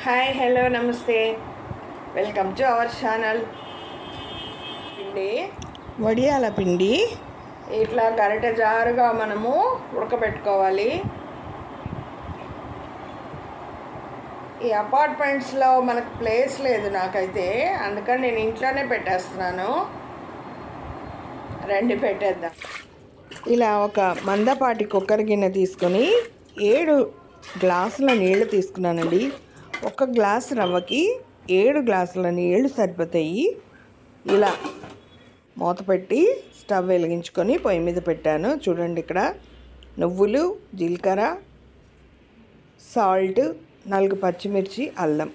Hi hello నమస్తే welcome to our channel. పిండి వడియాల పిండి ఇట్లా గరిటె జారుగా మనము ఉడకబెట్టుకోవాలి. ఈ అపార్ట్మెంట్స్లో మనకు ప్లేస్ లేదు నాకైతే, అందుకని నేను ఇంట్లోనే పెట్టేస్తున్నాను. రండి పెట్టేద్దాం. ఇలా ఒక మందపాటి కుక్కర్ గిన్నె తీసుకొని 7 గ్లాసుల నీళ్లు తీసుకున్నానండి. 1 గ్లాసు రవ్వకి 7 గ్లాసుల నీళ్లు సరిపోతాయి. ఇలా మూత పెట్టి స్టవ్ వెలిగించుకొని పొయ్యి మీద పెట్టాను. చూడండి, ఇక్కడ నువ్వులు, జీలకర్ర, సాల్ట్, 4 పచ్చిమిర్చి, అల్లం.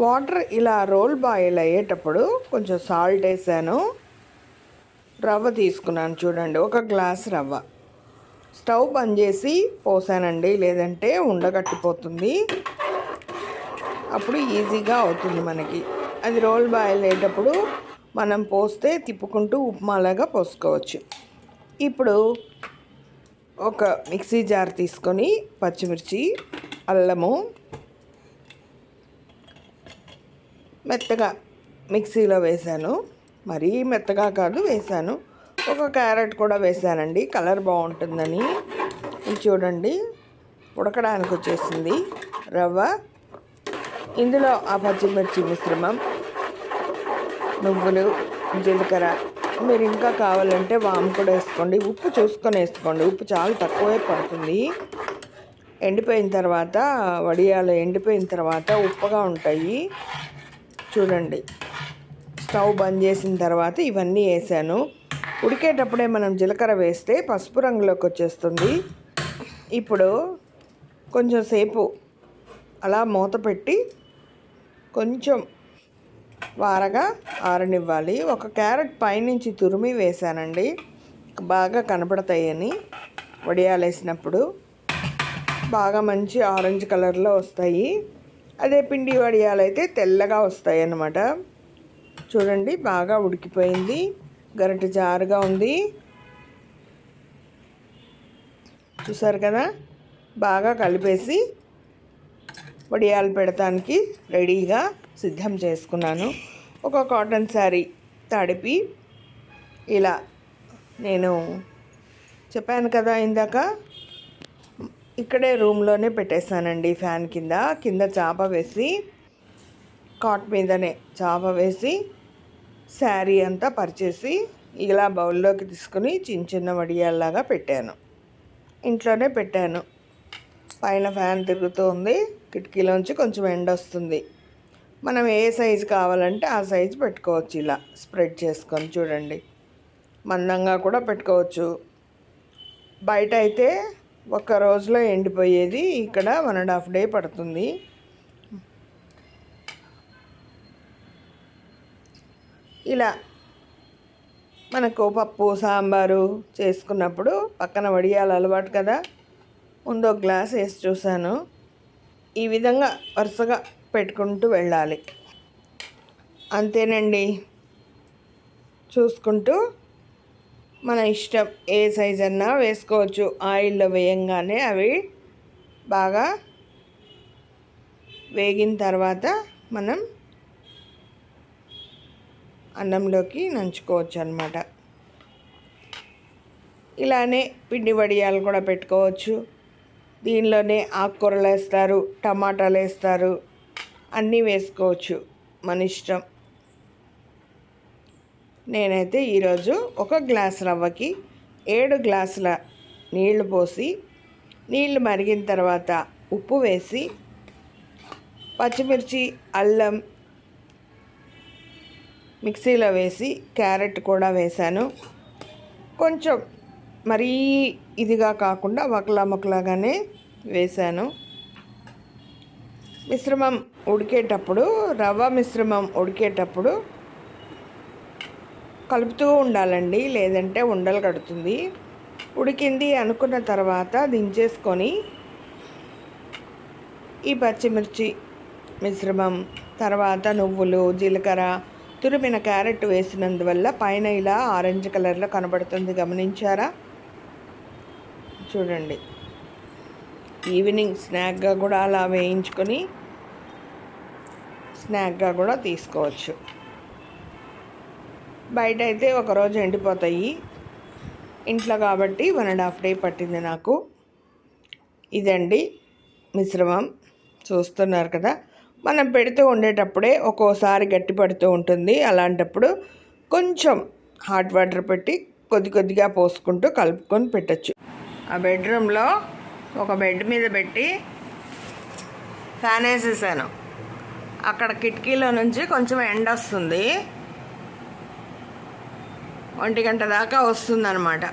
వాటర్ ఇలా రోల్ బాయిల్ అయ్యేటప్పుడు కొంచెం సాల్ట్ వేసాను. రవ్వ తీసుకున్నాను. చూడండి, 1 గ్లాస్ రవ్వ. స్టవ్ బంద్ చేసి పోసానండి, లేదంటే ఉండగట్టిపోతుంది. అప్పుడు ఈజీగా అవుతుంది మనకి. అది రోల్ బాయిల్ అయ్యేటప్పుడు మనం పోస్తే తిప్పుకుంటూ ఉప్మాలాగా పోసుకోవచ్చు. ఇప్పుడు ఒక మిక్సీ జార్ తీసుకొని పచ్చిమిర్చి, అల్లము మెత్తగా మిక్సీలో వేసాను. మరీ మెత్తగా కాదు, వేసాను. 1 క్యారెట్ కూడా వేసానండి, కలర్ బాగుంటుందని. ఇది చూడండి, ఉడకడానికి వచ్చేసింది రవ్వ. ఇందులో ఆ పచ్చిమిర్చి మిశ్రమం, నువ్వులు, జీలకర్ర, మీరు ఇంకా కావాలంటే వాము కూడా వేసుకోండి. ఉప్పు చూసుకొని వేసుకోండి, ఉప్పు చాలా తక్కువే పడుతుంది. ఎండిపోయిన తర్వాత వడియాలు ఎండిపోయిన తర్వాత ఉప్పుగా ఉంటాయి. చూడండి, స్టవ్ బంద్ చేసిన తర్వాత ఇవన్నీ వేసాను. ఉడికేటప్పుడే మనం జీలకర్ర వేస్తే పసుపు రంగులోకి వచ్చేస్తుంది. ఇప్పుడు కొంచెం సేపు అలా మూత పెట్టి కొంచెం వారగా ఆరనివ్వాలి. 1 క్యారెట్ పైనుంచి తురిమి వేసానండి, బాగా కనపడతాయని. వడియాలు వేసినప్పుడు బాగా మంచి ఆరెంజ్ కలర్లో వస్తాయి. అదే పిండి వడియాలు అయితే తెల్లగా వస్తాయి అన్నమాట. చూడండి, బాగా ఉడికిపోయింది, గరిటె జారుగా ఉంది. చూసారు కదా, బాగా కలిపేసి వడియాలు పెడతానికి రెడీగా సిద్ధం చేసుకున్నాను. 1 కాటన్ శారీ తడిపి ఇలా నేను చెప్పాను కదా ఇందాక, ఇక్కడే రూమ్లోనే పెట్టేశానండి. ఫ్యాన్ కింద చాప వేసి, కాట్ మీదనే చాప వేసి శారీ అంతా పరిచేసి ఇలా బౌల్లోకి తీసుకుని చిన్న చిన్న వడియాల్లాగా పెట్టాను. ఇంట్లోనే పెట్టాను. పైన ఫ్యాన్ తిరుగుతూ ఉంది, కిటికీలోంచి కొంచెం ఎండ వస్తుంది. మనం ఏ సైజు కావాలంటే ఆ సైజు పెట్టుకోవచ్చు. ఇలా స్ప్రెడ్ చేసుకొని చూడండి, మందంగా కూడా పెట్టుకోవచ్చు. బయట అయితే 1 రోజులో ఎండిపోయేది, ఇక్కడ 1.5 డే పడుతుంది. ఇలా మనకు పప్పు, సాంబారు చేసుకున్నప్పుడు పక్కన వడియాలు అలవాటు కదా, ముందు 1 గ్లాస్ వేసి చూశాను. ఈ విధంగా వరుసగా పెట్టుకుంటూ వెళ్ళాలి. అంతేనండి, చూసుకుంటూ మన ఇష్టం, ఏ సైజ్ అన్నా వేసుకోవచ్చు. ఆయిల్లో వేయంగానే అవి బాగా వేగిన తర్వాత మనం అన్నంలోకి నంచుకోవచ్చు అన్నమాట. ఇలానే పిండి వడియాలు కూడా పెట్టుకోవచ్చు. దీనిలోనే ఆకుకూరలు వేస్తారు, టమాటాలు వేస్తారు, అన్నీ వేసుకోవచ్చు, మన ఇష్టం. నేనైతే ఈరోజు 1 గ్లాస్ రవ్వకి 7 గ్లాసుల నీళ్లు పోసి, నీళ్లు మరిగిన తర్వాత ఉప్పు వేసి, పచ్చిమిర్చి, అల్లం మిక్సీలో వేసి, క్యారెట్ కూడా వేశాను. కొంచెం మరీ ఇదిగా కాకుండా మొక్కలాగానే వేశాను. మిశ్రమం ఉడికేటప్పుడు, రవ్వ మిశ్రమం ఉడికేటప్పుడు కలుపుతూ ఉండాలండి, లేదంటే ఉండలు కడుతుంది. ఉడికింది అనుకున్న తర్వాత దించేసుకొని ఈ పచ్చిమిర్చి మిశ్రమం తర్వాత నువ్వులు, జీలకర్ర, తురిమిన క్యారెట్ వేసినందువల్ల పైన ఇలా ఆరెంజ్ కలర్లో కనబడుతుంది, గమనించారా? చూడండి, ఈవినింగ్ స్నాక్గా కూడా అలా వేయించుకొని స్నాక్గా కూడా తీసుకోవచ్చు. బయట అయితే ఒకరోజు ఎండిపోతాయి, ఇంట్లో కాబట్టి 1.5 డే పట్టింది నాకు. ఇదండి మిశ్రమం, చూస్తున్నారు కదా. మనం పెడుతూ ఉండేటప్పుడే ఒక్కోసారి గట్టి పడుతూ ఉంటుంది. అలాంటప్పుడు కొంచెం హాట్ వాటర్ పెట్టి కొద్ది కొద్దిగా పోసుకుంటూ కలుపుకొని పెట్టచ్చు. ఆ బెడ్రూమ్లో ఒక బెడ్ మీద పెట్టి ఫ్యాన్ వేసేసాను. అక్కడ కిటికీలో నుంచి కొంచెం ఎండ వస్తుంది, 1 గంట దాకా వస్తుందన్నమాట.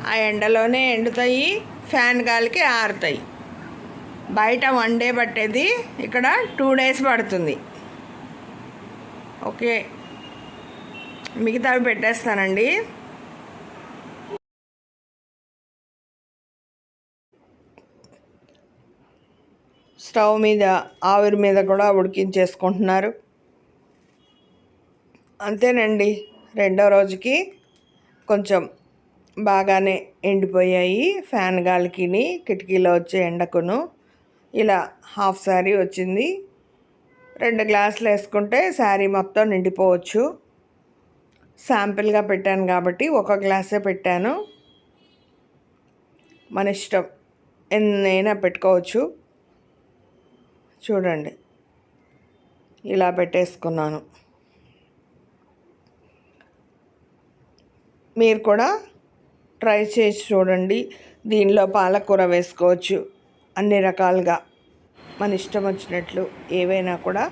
ఆ ఎండలోనే ఎండుతాయి, ఫ్యాన్ గాలికి ఆరుతాయి. బయట 1 డే పట్టేది ఇక్కడ 2 డేస్ పడుతుంది. ఓకే, మిగతావి పెట్టేస్తానండి. స్టవ్ మీద ఆవిరి మీద కూడా ఉడికించేసుకుంటున్నారు. అంతేనండి, రెండో రోజుకి కొంచెం బాగానే ఎండిపోయాయి. ఫ్యాన్ గాలికిని కిటికీలో వచ్చే ఎండకును ఇలా హాఫ్ శారీ వచ్చింది. 2 గ్లాసులు వేసుకుంటే శారీ మొత్తం నిండిపోవచ్చు. శాంపిల్గా పెట్టాను కాబట్టి 1 గ్లాసే పెట్టాను. మన ఇష్టం, ఎన్నైనా పెట్టుకోవచ్చు. చూడండి, ఇలా పెట్టేసుకున్నాను. మీరు కూడా ట్రై చేసి చూడండి. దీనిలో పాలకూర వేసుకోవచ్చు, అన్ని రకాలుగా మన ఇష్టం వచ్చినట్లు ఏవైనా కూడా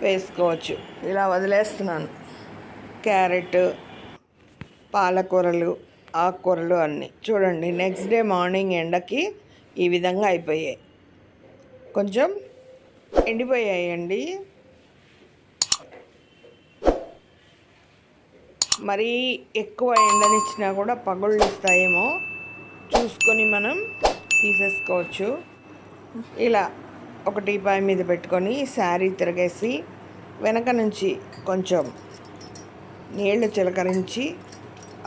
వేసుకోవచ్చు. ఇలా వదిలేస్తున్నాను. క్యారెట్, పాలకూరలు, ఆకుకూరలు అన్నీ చూడండి. నెక్స్ట్ డే మార్నింగ్ ఎండకి ఈ విధంగా అయిపోయాయి. కొంచెం ఎండిపోయాయండి. మరీ ఎక్కువ ఎండనిచ్చినా కూడా పగుళ్ళు ఇస్తాయేమో, చూసుకొని మనం తీసేసుకోవచ్చు. ఇలా ఒక టీపాయ్ మీద పెట్టుకొని శారీ తిరగేసి వెనక నుంచి కొంచెం నీళ్లు చిలకరించి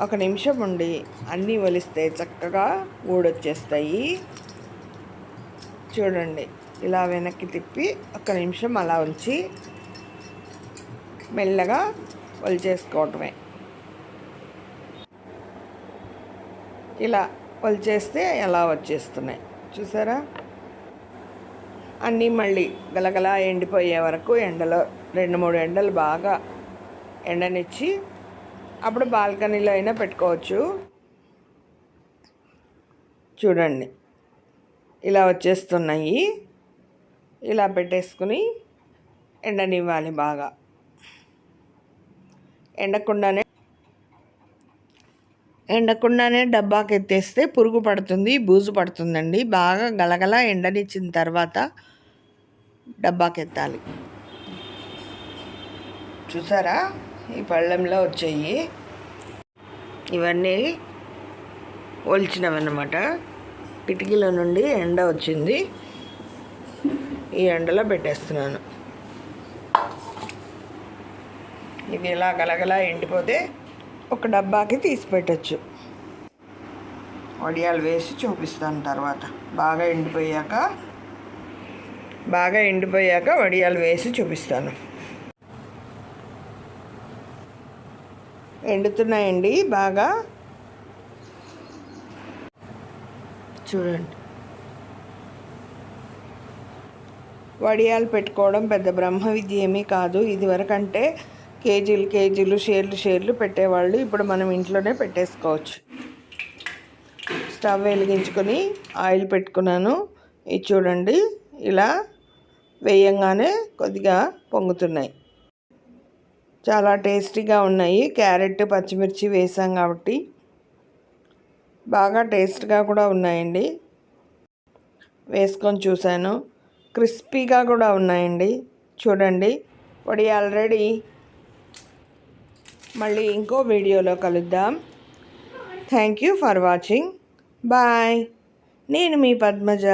1 నిమిషం ఉండి అన్నీ ఒలిస్తే చక్కగా ఊడొచ్చేస్తాయి. చూడండి, ఇలా వెనక్కి తిప్పి 1 నిమిషం అలా ఉంచి మెల్లగా ఒలిచేసుకోవటమే. ఇలా ఒలిచేస్తే ఎలా వచ్చేస్తున్నాయి చూసారా. అన్నీ మళ్ళీ గలగలా ఎండిపోయే వరకు ఎండలో 2-3 ఎండలు బాగా ఎండనిచ్చి అప్పుడు బాల్కనీలో అయినా పెట్టుకోవచ్చు. చూడండి, ఇలా వచ్చేస్తున్నాయి. ఇలా పెట్టేసుకుని ఎండనివ్వాలి బాగా. ఎండకుండానే డబ్బాకి ఎత్తేస్తే పురుగు పడుతుంది, బూజు పడుతుందండి. బాగా గలగల ఎండనిచ్చిన తర్వాత డబ్బాకి ఎత్తాలి. చూసారా, ఈ పళ్ళెంలో వచ్చాయి. ఇవన్నీ ఒలిచినవన్నమాట. కిటికీలో నుండి ఎండ వచ్చింది, ఈ ఎండలో పెట్టేస్తున్నాను. ఇది ఇలా గలగలా ఎండిపోతే ఒక డబ్బాకి తీసి పెట్టచ్చు. వడియాలు వేసి చూపిస్తాను తర్వాత. బాగా ఎండిపోయాక వడియాలు వేసి చూపిస్తాను. ఎండుతున్నాయండి బాగా. చూడండి, వడియాలు పెట్టుకోవడం పెద్ద బ్రహ్మ విద్య ఏమీ కాదు. ఇదివరకంటే కేజీలు షేర్లు పెట్టేవాళ్ళు. ఇప్పుడు మనం ఇంట్లోనే పెట్టేసుకోవచ్చు. స్టవ్ వెలిగించుకొని ఆయిల్ పెట్టుకున్నాను. ఇది చూడండి, ఇలా వేయంగానే కొద్దిగా పొంగుతున్నాయి. చాలా టేస్టీగా ఉన్నాయి. క్యారెట్, పచ్చిమిర్చి వేసాం కాబట్టి బాగా టేస్ట్గా కూడా ఉన్నాయండి. వేసుకొని చూశాను, క్రిస్పీగా కూడా ఉన్నాయండి. చూడండి, వడియాలు రెడీ. మళ్ళీ ఇంకో వీడియోలో కలుద్దాం. Thank you for watching. Bye. నేను మీ పద్మజ.